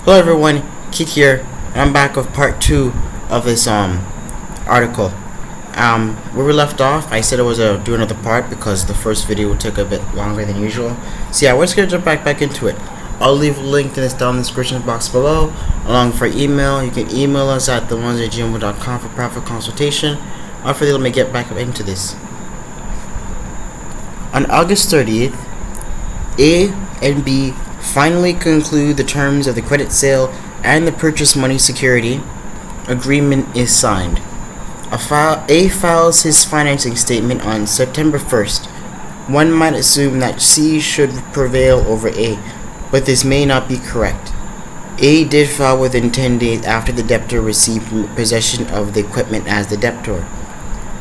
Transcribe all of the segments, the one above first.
Hello everyone, Keith here, and I'm back with part 2 of this article. Where we left off, I said I was do another part because the first video took a bit longer than usual. So yeah, we're just gonna jump back into it. I'll leave a link to this down in the description box below, along with our email. You can email us at theones@gmail.com for private consultation. Hopefully let me get back into this. On August 30th, A and B finally conclude the terms of the credit sale and the purchase money security agreement is signed. A files his financing statement on September 1st. One might assume that C should prevail over A, but this may not be correct. A did file within 10 days after the debtor received possession of the equipment as the debtor.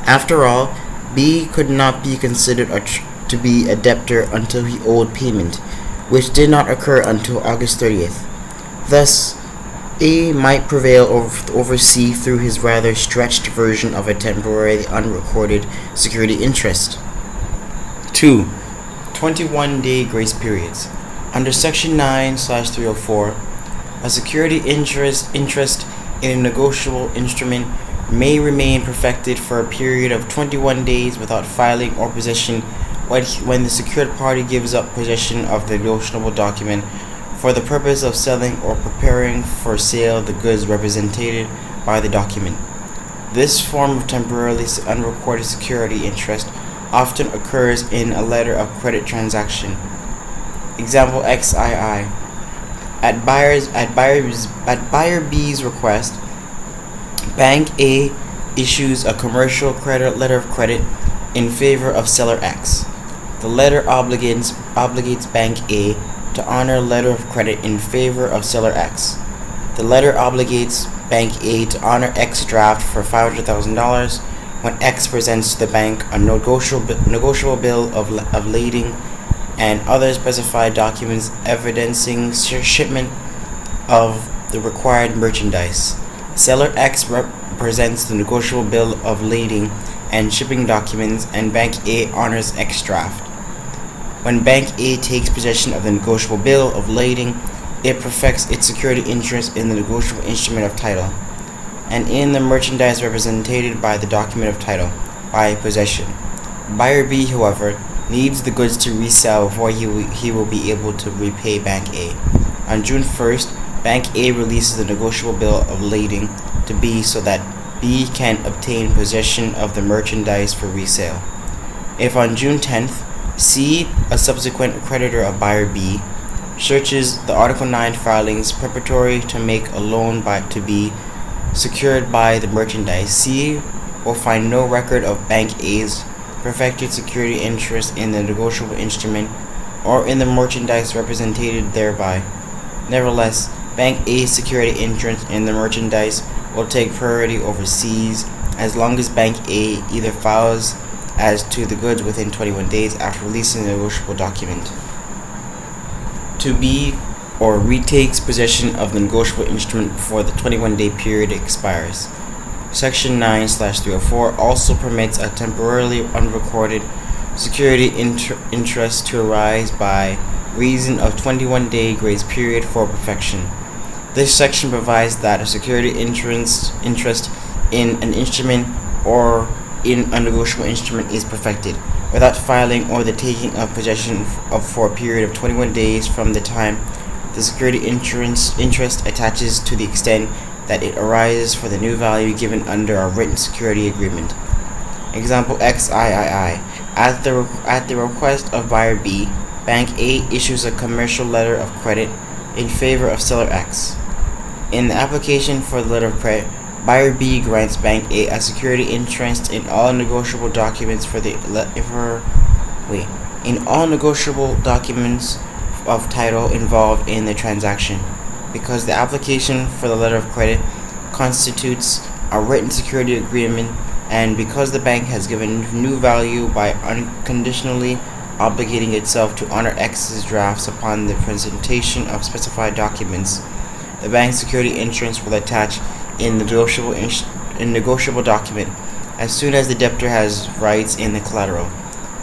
After all, B could not be considered to be a debtor until he owed payment, which did not occur until August 30th. Thus, A might prevail over C through his rather stretched version of a temporarily unrecorded security interest. 2. 21-day grace periods. Under Section 9/304, a security interest in a negotiable instrument may remain perfected for a period of 21 days without filing or possession when the secured party gives up possession of the negotiable document for the purpose of selling or preparing for sale the goods represented by the document. This form of temporarily unrecorded security interest often occurs in a letter of credit transaction. Example XII. At buyer B's request, Bank A issues a commercial credit letter of credit in favor of seller X. The letter obligates Bank A to honor letter of credit in favor of seller X. The letter obligates Bank A to honor X draft for $500,000 when X presents to the bank a negotiable bill of lading and other specified documents evidencing shipment of the required merchandise. Seller X represents the negotiable bill of lading and shipping documents, and Bank A honors X draft. When Bank A takes possession of the negotiable bill of lading, it perfects its security interest in the negotiable instrument of title, and in the merchandise represented by the document of title, by possession. Buyer B, however, needs the goods to resell before he will be able to repay Bank A. On June 1st, Bank A releases the negotiable bill of lading to B so that B can obtain possession of the merchandise for resale. If on June 10th, C, a subsequent creditor of buyer B, searches the Article 9 filings preparatory to make a loan to B secured by the merchandise, C will find no record of Bank A's perfected security interest in the negotiable instrument or in the merchandise represented thereby. Nevertheless, Bank A's security interest in the merchandise will take priority over C's as long as Bank A either files as to the goods within 21 days after releasing the negotiable document to B, or retakes possession of the negotiable instrument before the 21-day period expires. Section 9/304 also permits a temporarily unrecorded security interest to arise by reason of 21-day grace period for perfection. This section provides that a security interest in an instrument or in a negotiable instrument is perfected without filing or the taking of possession for a period of 21 days from the time the security interest attaches to the extent that it arises for the new value given under a written security agreement. Example XIII. At the request of buyer B, Bank A issues a commercial letter of credit in favor of seller X. In the application for the letter of credit, buyer B grants Bank A a security interest in all negotiable documents in all negotiable documents of title involved in the transaction, because the application for the letter of credit constitutes a written security agreement, and because the bank has given new value by unconditionally obligating itself to honor X's drafts upon the presentation of specified documents. The bank's security interest will attach in the negotiable document as soon as the debtor has rights in the collateral.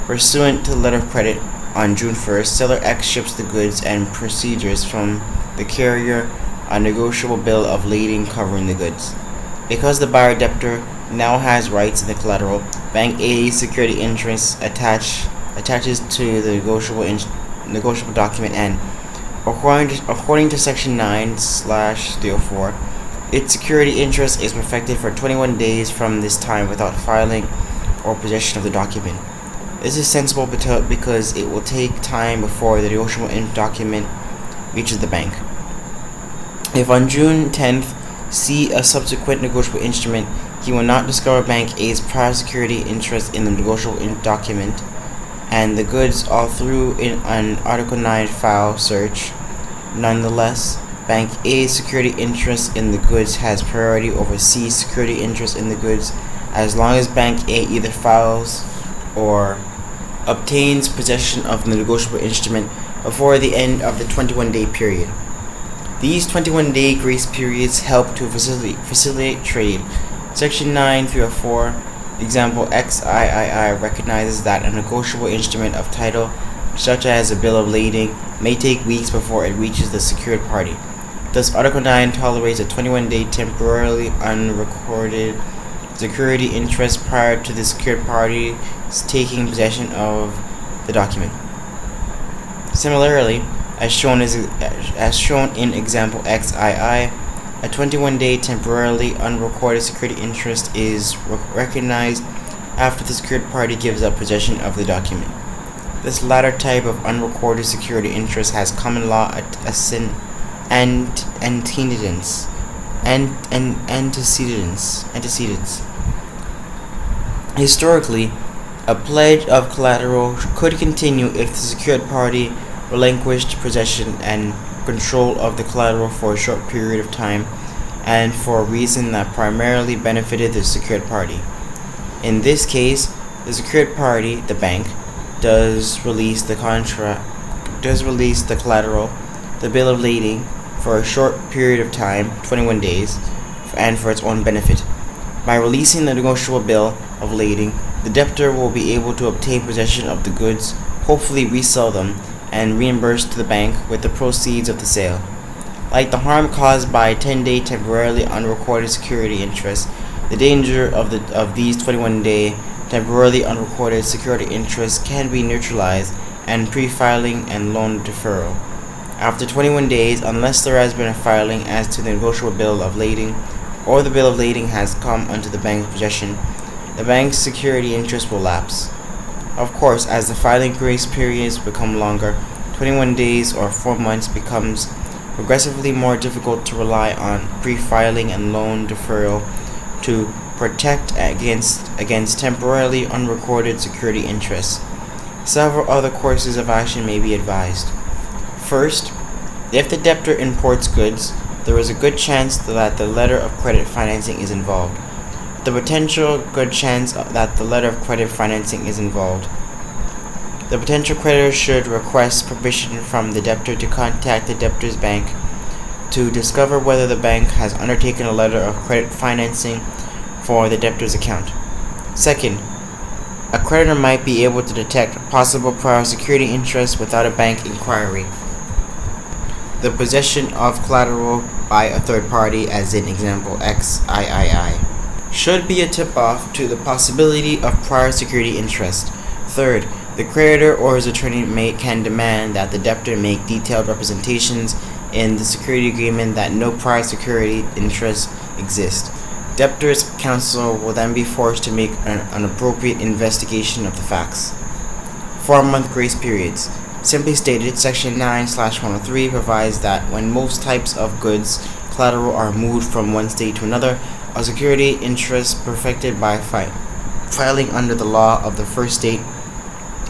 Pursuant to the letter of credit, on June 1st, seller X ships the goods and procedures from the carrier a negotiable bill of lading covering the goods. Because the buyer debtor now has rights in the collateral, Bank A's security interest attaches to the negotiable document, and according to Section 9/304, its security interest is perfected for 21 days from this time without filing or possession of the document. This is sensible because it will take time before the negotiable document reaches the bank. If on June 10th see a subsequent negotiable instrument, he will not discover Bank A's prior security interest in the negotiable document and the goods all through in an Article 9 file search. Nonetheless, Bank A's security interest in the goods has priority over C's security interest in the goods as long as Bank A either files or obtains possession of the negotiable instrument before the end of the 21-day period. These 21-day grace periods help to facilitate trade. Section 9/304, example XIII, recognizes that a negotiable instrument of title, such as a bill of lading, may take weeks before it reaches the secured party. Thus, Article 9 tolerates a 21-day temporarily unrecorded security interest prior to the secured party taking possession of the document. Similarly, as shown in example XII, a 21-day temporarily unrecorded security interest is recognized after the secured party gives up possession of the document. This latter type of unrecorded security interest has common law antecedents. Historically, a pledge of collateral could continue if the secured party relinquished possession and control of the collateral for a short period of time and for a reason that primarily benefited the secured party. In this case, the secured party, the bank, does release the collateral, the bill of lading, for a short period of time, 21 days, and for its own benefit. By releasing the negotiable bill of lading, the debtor will be able to obtain possession of the goods, hopefully resell them, and reimburse to the bank with the proceeds of the sale. Like the harm caused by a 10-day temporarily unrecorded security interest, the danger of these 21-day temporarily unrecorded security interests can be neutralized and pre-filing and loan deferral. After 21 days, unless there has been a filing as to the negotiable bill of lading, or the bill of lading has come into the bank's possession, the bank's security interest will lapse. Of course, as the filing grace periods become longer, 21 days or 4 months becomes progressively more difficult to rely on pre-filing and loan deferral to protect against temporarily unrecorded security interests. Several other courses of action may be advised. First, if the debtor imports goods, there is a good chance that the letter of credit financing is involved. The potential creditor should request permission from the debtor to contact the debtor's bank to discover whether the bank has undertaken a letter of credit financing for the debtor's account. Second, a creditor might be able to detect possible prior security interest without a bank inquiry. The possession of collateral by a third party, as in example XIII, should be a tip-off to the possibility of prior security interest. Third, the creditor or his attorney can demand that the debtor make detailed representations in the security agreement that no prior security interest exists. Debtor's counsel will then be forced to make an appropriate investigation of the facts. 4-month grace periods. Simply stated, Section 9/103 provides that when most types of goods collateral are moved from one state to another, a security interest perfected by filing under the law of the first state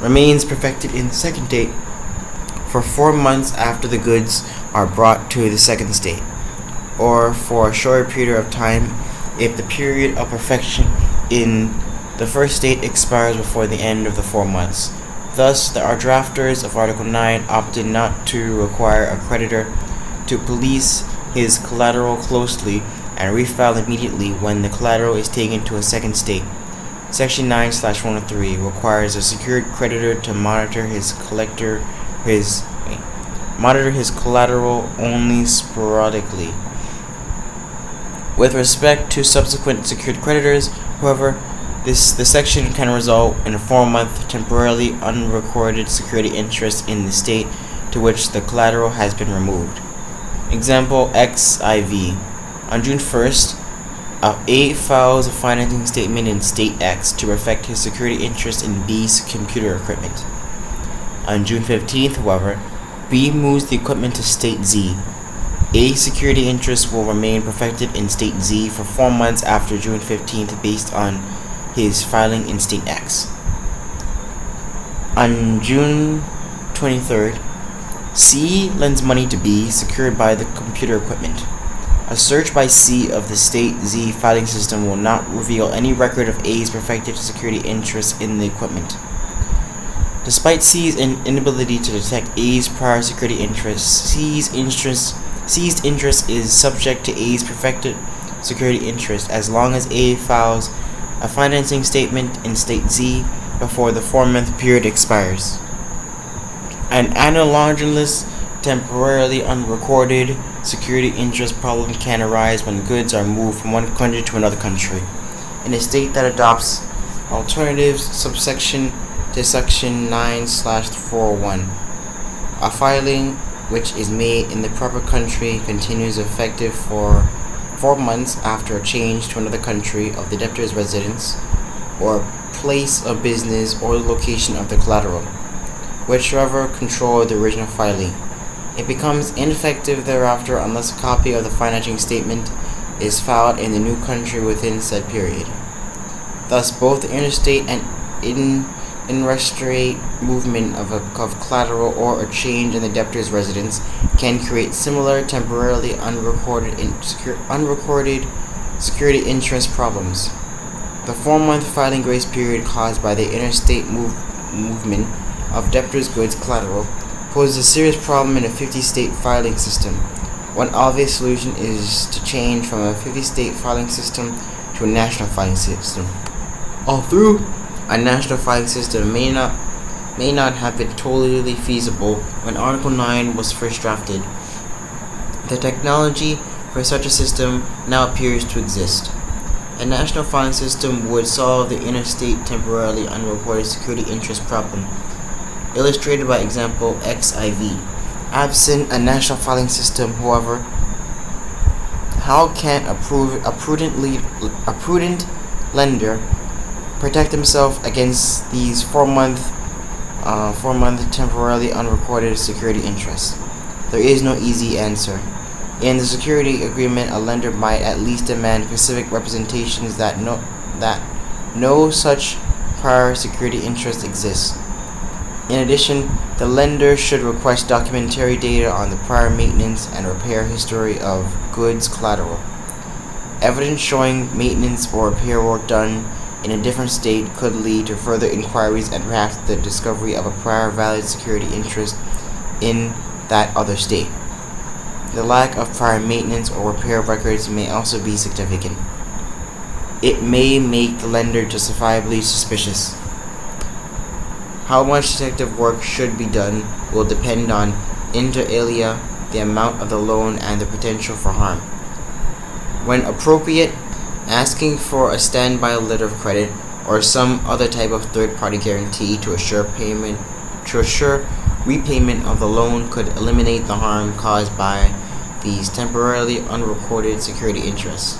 remains perfected in the second state for 4 months after the goods are brought to the second state, or for a shorter period of time if the period of perfection in the first state expires before the end of the 4 months. Thus, the drafters of Article 9 opted not to require a creditor to police his collateral closely and refile immediately when the collateral is taken to a second state. Section 9/103 requires a secured creditor to monitor monitor his collateral only sporadically. With respect to subsequent secured creditors, however, the section can result in a 4-month temporarily unrecorded security interest in the state to which the collateral has been removed. Example XIV. On June 1st, A files a financing statement in state X to reflect his security interest in B's computer equipment. On June 15th, however, B moves the equipment to state Z. A's security interest will remain perfected in state Z for 4 months after June 15th based on his filing in state X. On June 23rd, C lends money to B secured by the computer equipment. A search by C of the state Z filing system will not reveal any record of A's perfected security interest in the equipment. Despite C's inability to detect A's prior security interest, C's interest is subject to A's perfected security interest as long as A files a financing statement in state Z before the 4-month period expires. An analogous, temporarily unrecorded security interest problem can arise when goods are moved from one country to another country. In a state that adopts alternatives subsection to section 9/401, a filing which is made in the proper country continues effective for 4 months after a change to another country of the debtor's residence or place of business or the location of the collateral, whichever controlled the original filing. It becomes ineffective thereafter unless a copy of the financing statement is filed in the new country within said period. Thus, both the interstate and intrastate movement of collateral or a change in the debtor's residence can create similar temporarily unrecorded security interest problems. The 4-month filing grace period caused by the interstate movement of debtor's goods collateral poses a serious problem in a 50-state filing system. One obvious solution is to change from a 50-state filing system to a national filing system. Although a national filing system may not have been totally feasible when Article 9 was first drafted, the technology for such a system now appears to exist. A national filing system would solve the interstate temporarily unreported security interest problem, illustrated by example XIV. Absent a national filing system, however, how can a prudent lender protect himself against these 4-month temporarily unrecorded security interests? There is no easy answer. In the security agreement, a lender might at least demand specific representations that no such prior security interest exists. In addition, the lender should request documentary data on the prior maintenance and repair history of goods collateral. Evidence showing maintenance or repair work done in a different state could lead to further inquiries and perhaps the discovery of a prior valid security interest in that other state. The lack of prior maintenance or repair records may also be significant. It may make the lender justifiably suspicious. How much detective work should be done will depend on, inter alia, the amount of the loan and the potential for harm. When appropriate, asking for a standby letter of credit or some other type of third-party guarantee to assure repayment of the loan could eliminate the harm caused by these temporarily unrecorded security interests.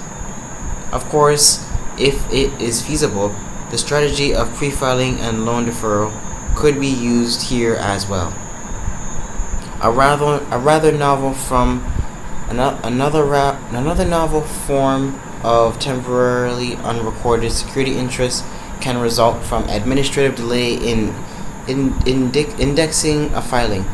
Of course, if it is feasible, the strategy of pre-filing and loan deferral could be used here as well. Another novel form of temporarily unrecorded security interest can result from administrative delay in indexing a filing.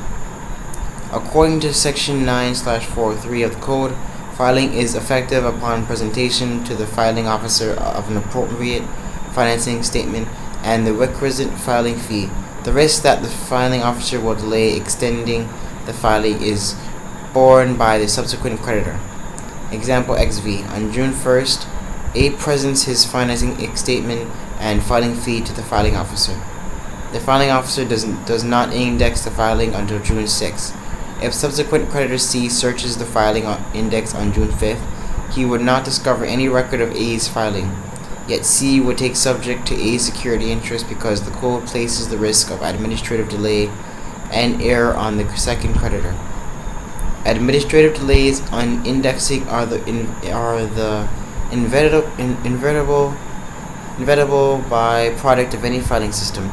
According to Section 9/403 of the Code, filing is effective upon presentation to the filing officer of an appropriate financing statement and the requisite filing fee. The risk that the filing officer will delay extending the filing is borne by the subsequent creditor. Example XV. On June 1st, A presents his financing statement and filing fee to the filing officer. The filing officer does not index the filing until June 6th. If subsequent creditor C searches the filing index on June 5th, he would not discover any record of A's filing. Yet C would take subject to A's security interest because the code places the risk of administrative delay and error on the second creditor. Administrative delays on indexing are the inevitable byproduct of any filing system.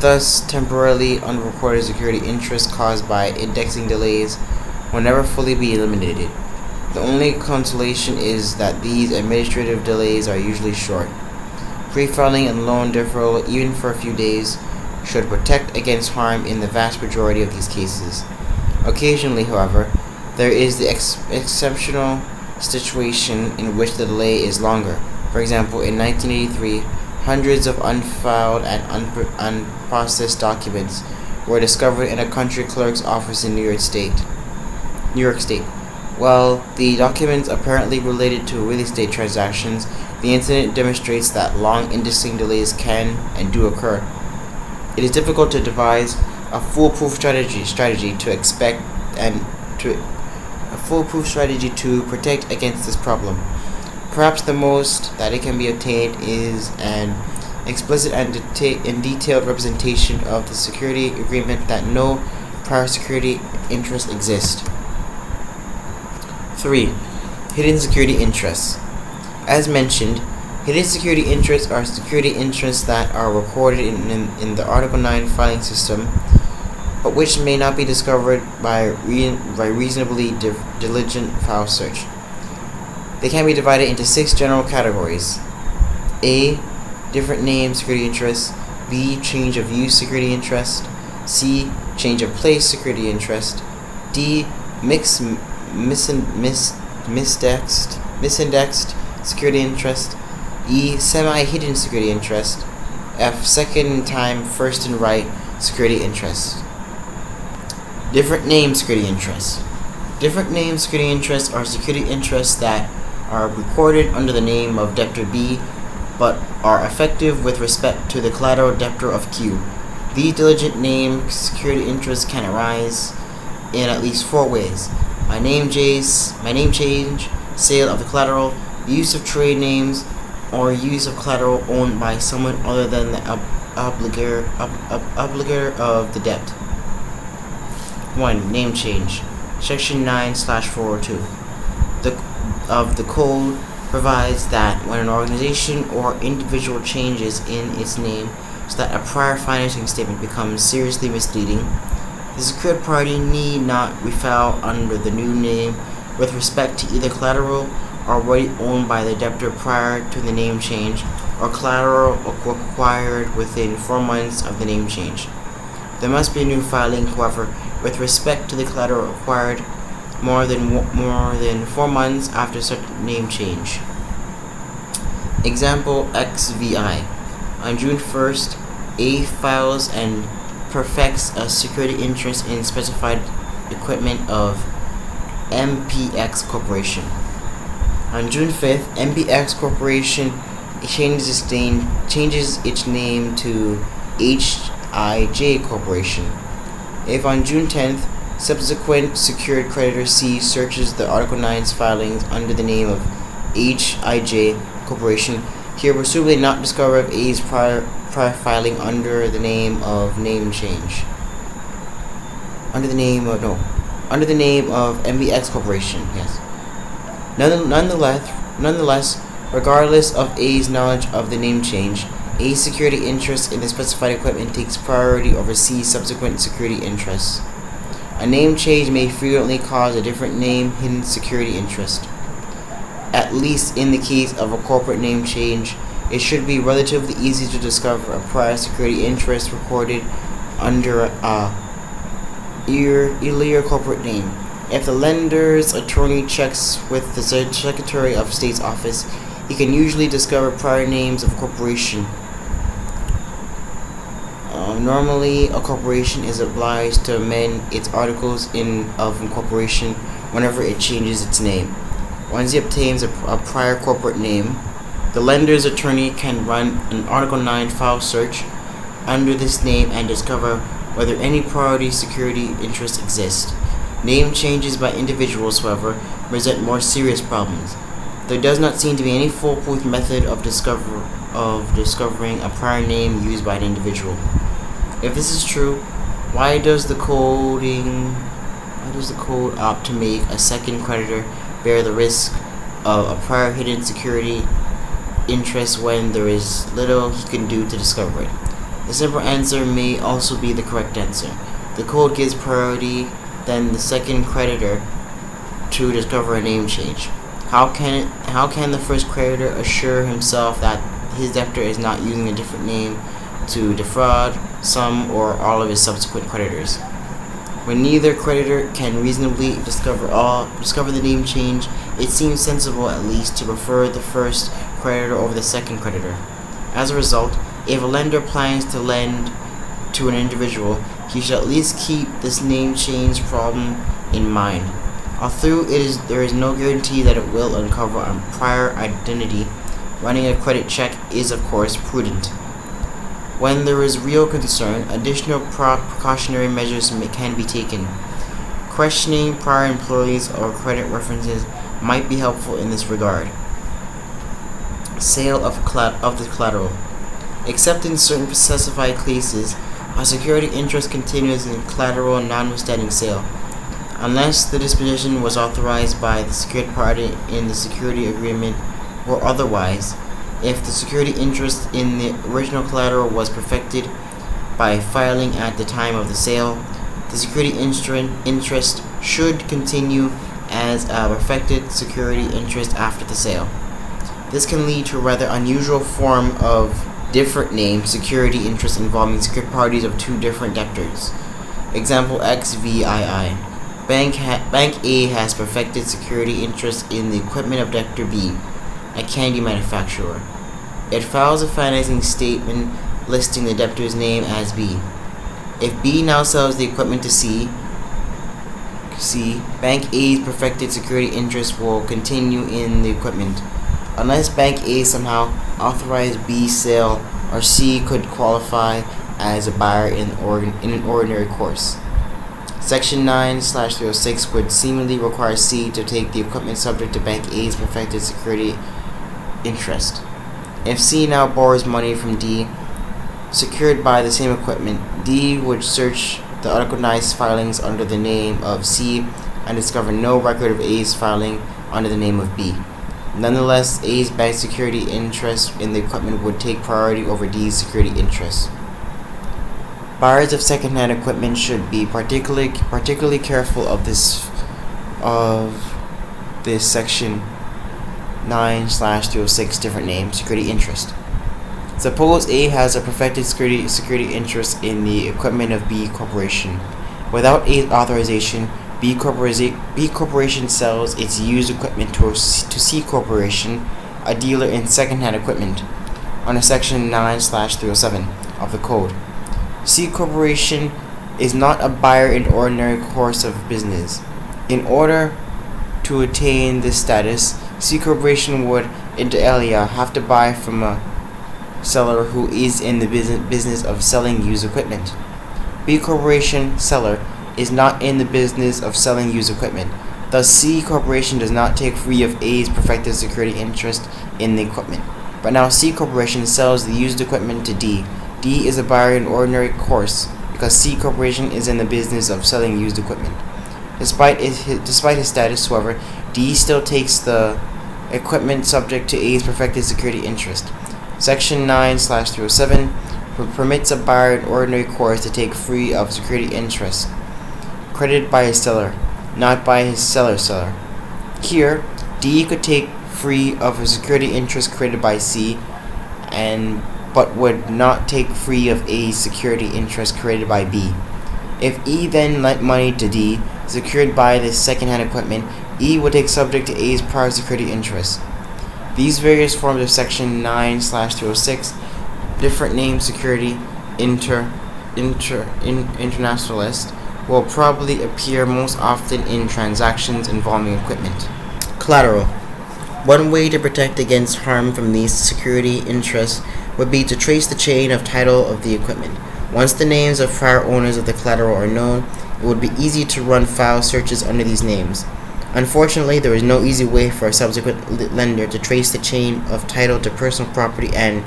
Thus, temporarily unrecorded security interest caused by indexing delays will never fully be eliminated. The only consolation is that these administrative delays are usually short. Pre-filing and loan deferral, even for a few days, should protect against harm in the vast majority of these cases. Occasionally, however, there is the exceptional situation in which the delay is longer. For example, in 1983, hundreds of unfiled and unprocessed documents were discovered in a country clerk's office in New York State. While the documents apparently related to real estate transactions, the incident demonstrates that long indexing delays can and do occur. It is difficult to devise a foolproof strategy to protect against this problem. Perhaps the most that it can be obtained is an explicit and detailed representation of the security agreement that no prior security interest exists. 3. Hidden security interests. As mentioned, hidden security interests are security interests that are recorded in the Article 9 filing system, but which may not be discovered by reasonably diligent file search. They can be divided into 6 general categories. A. Different name security interest. B. Change of use security interest. C. Change of place security interest. D. Misindexed security interest. E. Semi-hidden security interest. F. Second in time, first in right security interest. Different name security interests. Different name security interests are security interests that are recorded under the name of debtor B, but are effective with respect to the collateral debtor of Q. These diligent name security interests can arise in at least 4 ways: my name change, sale of the collateral, use of trade names, or use of collateral owned by someone other than the obligor of the debt. 1. Name change. Section 9/402 of the Code provides that when an organization or individual changes in its name so that a prior financing statement becomes seriously misleading, the secured party need not refile under the new name with respect to either collateral already owned by the debtor prior to the name change or collateral acquired within 4 months of the name change. There must be a new filing, however, with respect to the collateral acquired more than 4 months after such name change. Example XVI. On June 1st, A files and perfects a security interest in specified equipment of MPX Corporation. On June 5th, MPX Corporation changes its name to HIJ Corporation. If on June 10th, subsequent secured creditor C searches the Article 9's filings under the name of HIJ Corporation, he will presumably not discover of A's prior filing under the name of MBX Corporation. Yes. Nonetheless, regardless of A's knowledge of the name change, A's security interest in the specified equipment takes priority over C's subsequent security interests. A name change may frequently cause a different name hidden security interest. At least in the case of a corporate name change, it should be relatively easy to discover a prior security interest recorded under a earlier corporate name. If the lender's attorney checks with the Secretary of State's office, he can usually discover prior names of a corporation. Normally, a corporation is obliged to amend its articles of incorporation whenever it changes its name. Once it obtains a prior corporate name, the lender's attorney can run an Article 9 file search under this name and discover whether any priority security interests exist. Name changes by individuals, however, present more serious problems. There does not seem to be any foolproof method of discovering a prior name used by an individual. If this is true, why does the code opt to make a second creditor bear the risk of a prior hidden security interest when there is little he can do to discover it? The simple answer may also be the correct answer. The code gives priority then the second creditor to discover a name change. How can the first creditor assure himself that his debtor is not using a different name to defraud some or all of his subsequent creditors? When neither creditor can reasonably discover the name change, it seems sensible at least to prefer the first creditor over the second creditor. As a result, if a lender plans to lend to an individual, he should at least keep this name change problem in mind. Although there is no guarantee that it will uncover a prior identity, running a credit check is of course prudent. When there is real concern, additional precautionary measures can be taken. Questioning prior employees or credit references might be helpful in this regard. Sale of the collateral. Except in certain specified cases, a security interest continues in collateral notwithstanding sale, unless the disposition was authorized by the secured party in the security agreement or otherwise. If the security interest in the original collateral was perfected by filing at the time of the sale, the security interest should continue as a perfected security interest after the sale. This can lead to a rather unusual form of different name security interest involving secured parties of two different debtors. Example XVII. Bank A has perfected security interest in the equipment of debtor B, a candy manufacturer. It files a financing statement listing the debtor's name as B. If B now sells the equipment to C, Bank A's perfected security interest will continue in the equipment, unless Bank A somehow authorized B's sale, or C could qualify as a buyer in an ordinary course. Section 9/306 would seemingly require C to take the equipment subject to Bank A's perfected security interest. If C now borrows money from D, secured by the same equipment, D would search the unrecognized filings under the name of C and discover no record of A's filing under the name of B. Nonetheless, A's bank security interest in the equipment would take priority over D's security interest. Buyers of second-hand equipment should be particularly careful of this section 9/306 different name security interest. Suppose A has a perfected security interest in the equipment of B Corporation. Without A's authorization, B Corporation sells its used equipment to C Corporation, a dealer in second-hand equipment, under Section 9/307 of the Code. C Corporation is not a buyer in ordinary course of business. In order to attain this status, C Corporation would, inter alia, have to buy from a seller who is in the business of selling used equipment. B Corporation seller is not in the business of selling used equipment. Thus, C Corporation does not take free of A's perfected security interest in the equipment. But now C Corporation sells the used equipment to D. D is a buyer in ordinary course because C Corporation is in the business of selling used equipment. Despite his status, however, D still takes the equipment subject to A's perfected security interest. Section 9/307 permits a buyer in ordinary course to take free of security interest credited by his seller, not by his seller. Here, D could take free of a security interest created by C, but would not take free of A's security interest created by B. If E then lent money to D, secured by this second-hand equipment, E would take subject to A's prior security interest. These various forms of Section 9/306, different name security internationalist, will probably appear most often in transactions involving equipment. Collateral. One way to protect against harm from these security interests would be to trace the chain of title of the equipment. Once the names of prior owners of the collateral are known, it would be easy to run file searches under these names. Unfortunately, there is no easy way for a subsequent lender to trace the chain of title to personal property and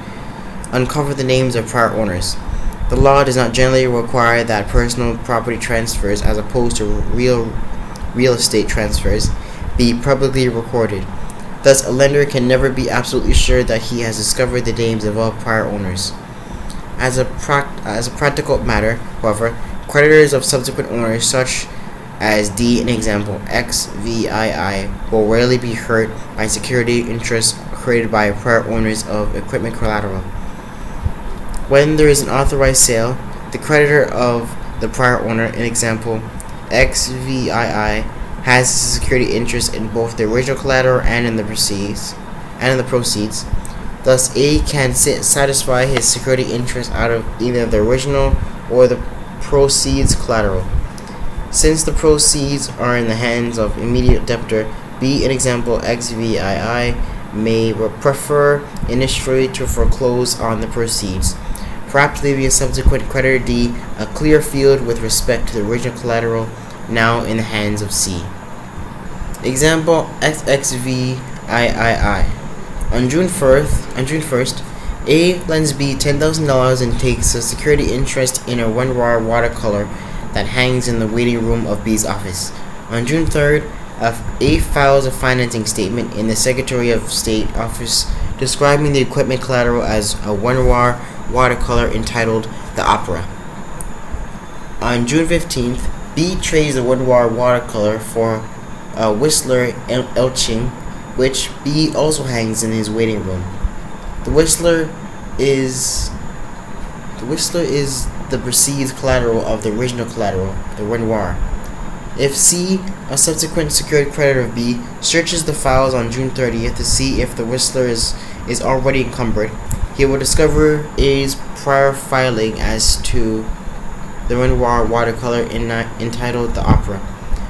uncover the names of prior owners. The law does not generally require that personal property transfers, as opposed to real estate transfers, be publicly recorded. Thus, a lender can never be absolutely sure that he has discovered the names of all prior owners. As a practical matter, however, creditors of subsequent owners, such as D in example XVII, will rarely be hurt by security interests created by prior owners of equipment collateral. When there is an authorized sale, the creditor of the prior owner, in example XVII, has a security interest in both the original collateral and in the proceeds. Thus, A can satisfy his security interest out of either the original or the proceeds collateral. Since the proceeds are in the hands of immediate debtor, B, in example XVII, may prefer initially to foreclose on the proceeds, perhaps leaving a subsequent creditor D a clear field with respect to the original collateral now in the hands of C. Example XXVIII. On June 1st, A lends B $10,000 and takes a security interest in a Renoir watercolor that hangs in the waiting room of B's office. On June 3rd, A files a financing statement in the Secretary of State office describing the equipment collateral as a Renoir watercolor entitled The Opera. On June 15th, B trades the Renoir watercolor for a Whistler etching, which B also hangs in his waiting room. The Whistler is the proceeds collateral of the original collateral, the Renoir. If C, a subsequent secured creditor of B, searches the files on June 30th to see if the Whistler is already encumbered, he will discover A's prior filing as to the Renoir watercolor entitled The Opera.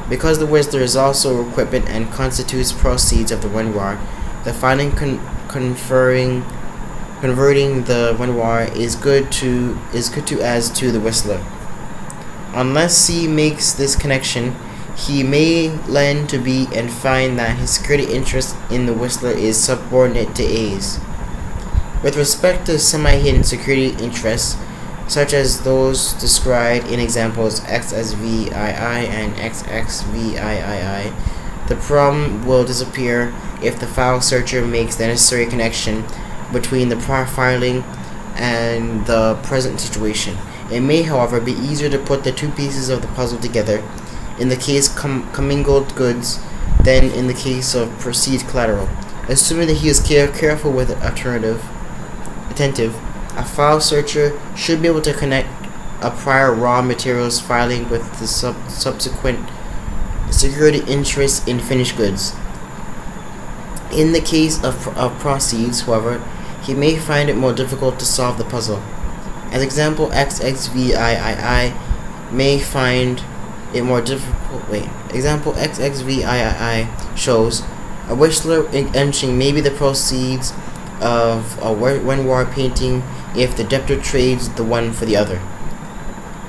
Because the Whistler is also equipment and constitutes proceeds of the Renoir, the filing converting the Renoir is good to as to the Whistler. Unless C makes this connection, he may lend to B and find that his security interest in the Whistler is subordinate to A's. With respect to semi-hidden security interests, such as those described in examples XSVII and XXVIII, the problem will disappear if the file searcher makes the necessary connection between the prior filing and the present situation. It may, however, be easier to put the two pieces of the puzzle together in the case commingled goods than in the case of proceeds collateral. Assuming that he is careful with attentive, a file searcher should be able to connect a prior raw materials filing with the subsequent security interest in finished goods. In the case of proceeds, however, he may find it more difficult to solve the puzzle. As example XXVIII may find it more difficult. Example XXVIII shows a Whistler etching may be the proceeds of a Renoir painting if the debtor trades the one for the other.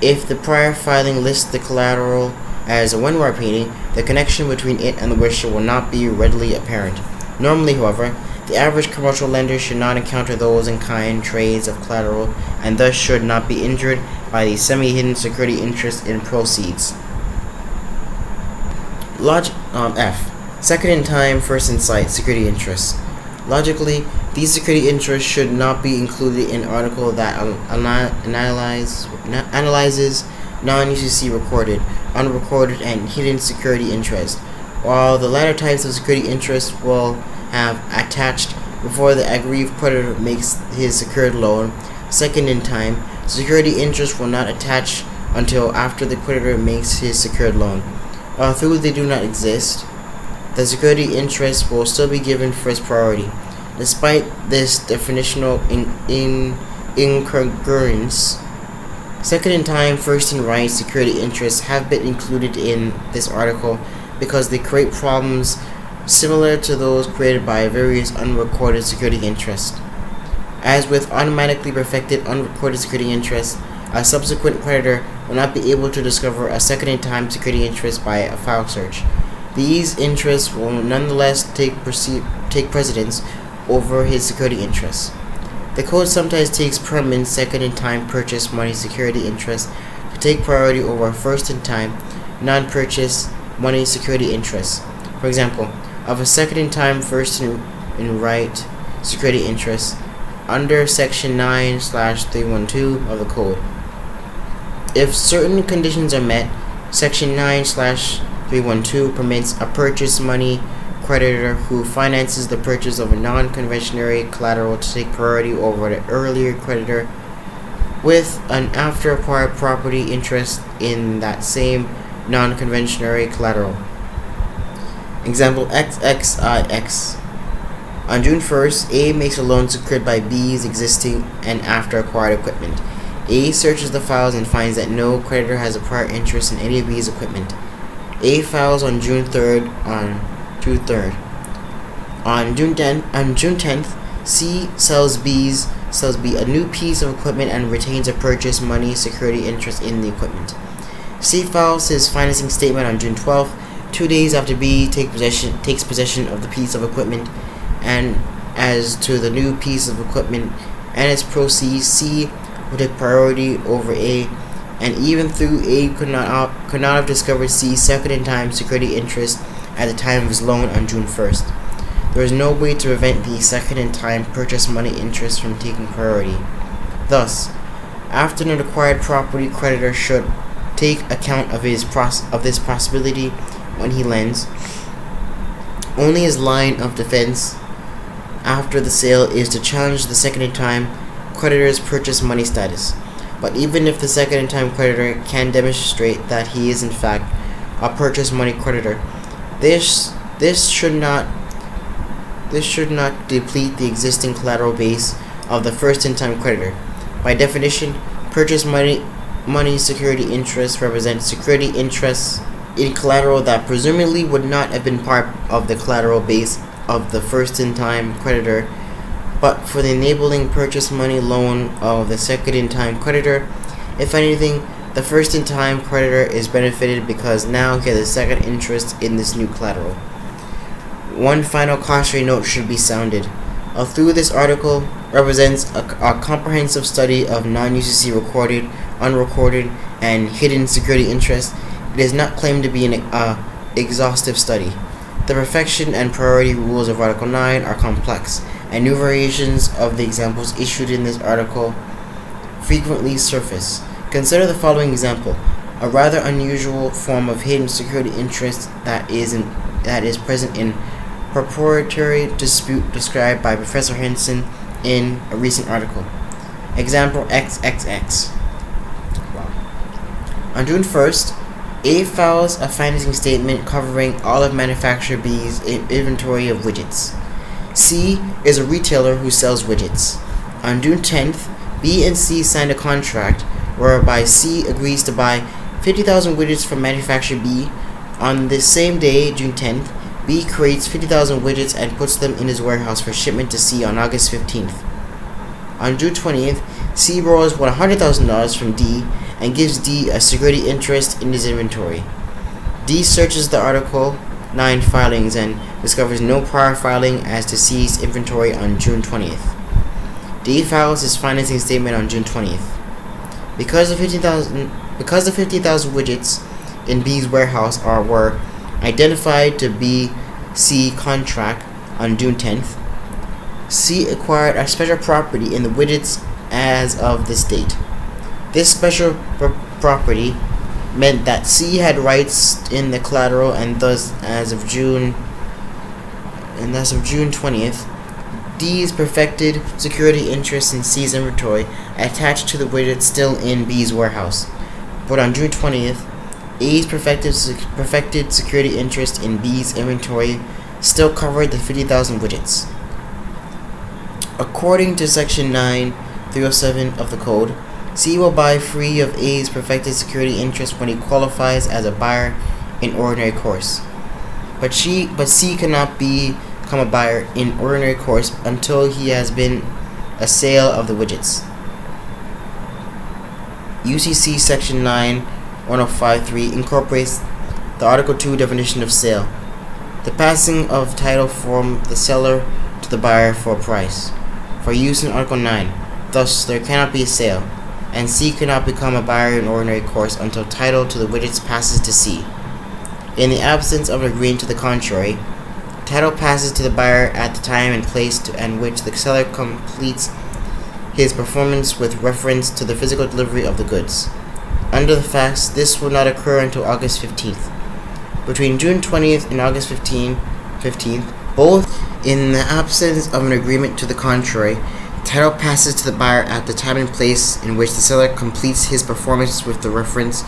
If the prior filing lists the collateral as a Renoir painting, the connection between it and the Whistler will not be readily apparent. Normally, however, the average commercial lender should not encounter those in-kind trades of collateral and thus should not be injured by the semi-hidden security interest in proceeds. F. Second in time, first in sight security interests. Logically, these security interests should not be included in an article that analyzes non-UCC recorded, unrecorded, and hidden security interests, while the latter types of security interests will have attached before the aggrieved creditor makes his secured loan. Second in time, security interest will not attach until after the creditor makes his secured loan. Although they do not exist, the security interest will still be given first priority. Despite this definitional incongruence, second in time, first in right security interests have been included in this article because they create problems similar to those created by various unrecorded security interests. As with automatically perfected unrecorded security interests, a subsequent creditor will not be able to discover a second-in-time security interest by a file search. These interests will nonetheless take precedence over his security interests. The code sometimes takes permanent second-in-time purchase money security interest to take priority over first-in-time non-purchase money security interests. For example, of a second-in-time first-in-right security interest under Section 9/312 of the code. If certain conditions are met, Section 9/312 permits a purchase money creditor who finances the purchase of a non-conventional collateral to take priority over the earlier creditor with an after-acquired property interest in that same non-conventional collateral. Example XXIX. On June 1st, A makes a loan secured by B's existing and after-acquired equipment. A searches the files and finds that no creditor has a prior interest in any of B's equipment. A files on June 3rd. On June 10th, C sells B a new piece of equipment and retains a purchase money security interest in the equipment. C files his financing statement on June 12th, 2 days after B takes possession of the piece of equipment, and as to the new piece of equipment and its proceeds, C will take priority over A, and even though A could not have discovered C's second-in-time security interest at the time of his loan on June 1st. There is no way to prevent the second-in-time purchase money interest from taking priority. Thus, after an acquired property creditor should take account of this possibility when he lends. Only his line of defense after the sale is to challenge the second-in-time creditor's purchase money status. But even if the second-in-time creditor can demonstrate that he is in fact a purchase money creditor, this should not deplete the existing collateral base of the first-in-time creditor. By definition, purchase money security interests represent security interests in collateral that presumably would not have been part of the collateral base of the first-in-time creditor, but for the enabling purchase money loan of the second-in-time creditor. If anything, the first-in-time creditor is benefited because now he has a second interest in this new collateral. One final cautionary note should be sounded. Although this article represents a comprehensive study of non-UCC recorded, unrecorded, and hidden security interests, it is not claimed to be an exhaustive study. The perfection and priority rules of Article 9 are complex, and new variations of the examples issued in this article frequently surface. Consider the following example: a rather unusual form of hidden security interest that is present in proprietary dispute described by Professor Henson in a recent article. Example XXX. Wow. On June 1st, A files a financing statement covering all of manufacturer B's inventory of widgets. C is a retailer who sells widgets. On June 10th, B and C signed a contract whereby C agrees to buy 50,000 widgets from manufacturer B. On this same day, June 10th, B creates 50,000 widgets and puts them in his warehouse for shipment to C on August 15th. On June 20th, C borrows $100,000 from D and gives D a security interest in his inventory. D searches the Article 9 filings and discovers no prior filing as to C's inventory on June 20th. D files his financing statement on June 20th. Because the 50,000 widgets in B's warehouse were identified to be C contract on June 10th, C acquired a special property in the widgets as of this date. This special property meant that C had rights in the collateral, and thus as of June 20th, D's perfected security interest in C's inventory attached to the widgets still in B's warehouse. But on June 20th, A's perfected security interest in B's inventory still covered the 50,000 widgets. According to Section 9/307 of the Code, C will buy free of A's perfected security interest when he qualifies as a buyer in ordinary course. But C cannot become a buyer in ordinary course until he has been a sale of the widgets. UCC Section 9-1053 incorporates the Article 2 definition of sale, the passing of title from the seller to the buyer for a price, for use in Article 9. Thus, there cannot be a sale, and C cannot become a buyer in ordinary course until title to the widgets passes to C. In the absence of an agreement to the contrary, title passes to the buyer at the time and place in which the seller completes his performance with reference to the physical delivery of the goods. Under the facts, this will not occur until August 15th. Between June 20th and August 15th, both in the absence of an agreement to the contrary, title passes to the buyer at the time and place in which the seller completes his performance with the reference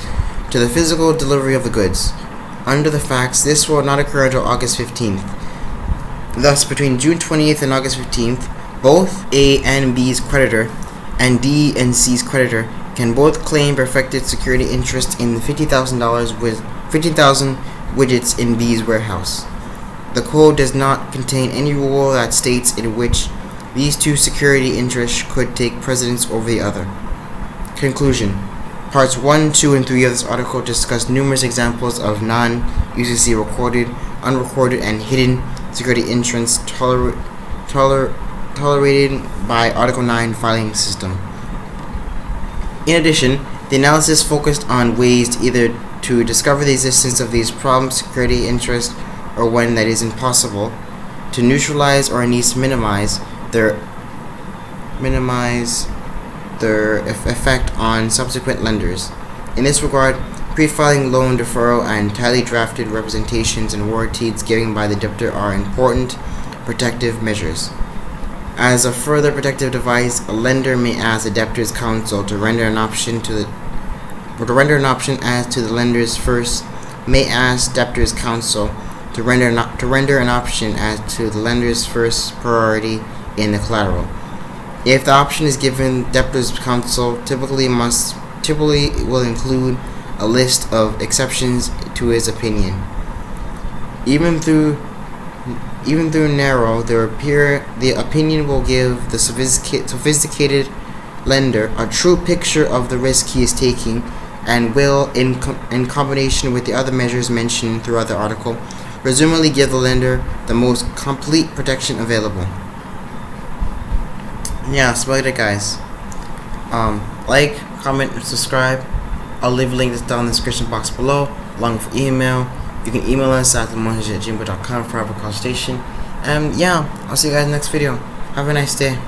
to the physical delivery of the goods. Under the facts, this will not occur until August 15th. Thus, between June 20th and August 15th, both A and B's creditor and D and C's creditor can both claim perfected security interest in the $50,000 with 50,000 widgets in B's warehouse. The code does not contain any rule that states in which these two security interests could take precedence over the other. Conclusion. Parts 1, 2, and 3 of this article discuss numerous examples of non-UCC recorded, unrecorded, and hidden security interests tolerated by Article 9 filing system. In addition, the analysis focused on ways either to discover the existence of these problem security interests, or when that is impossible, to neutralize or at least minimize their effect on subsequent lenders. In this regard, pre-filing loan deferral and tightly drafted representations and warranties given by the debtor are important protective measures. As a further protective device, a lender may ask the debtor's counsel to render an option as to the lender's first, may ask debtor's counsel to render an option as to the lender's first priority in the collateral. If the option is given, debtor's counsel typically will include a list of exceptions to his opinion. Even through narrow, the opinion will give the sophisticated lender a true picture of the risk he is taking, and will, in combination with the other measures mentioned throughout the article, presumably give the lender the most complete protection available. Yeah, so about it, guys. Like, comment, and subscribe. I'll leave links down in the description box below, along with email. You can email us at themontage@gmail.com for our consultation. And yeah, I'll see you guys in the next video. Have a nice day.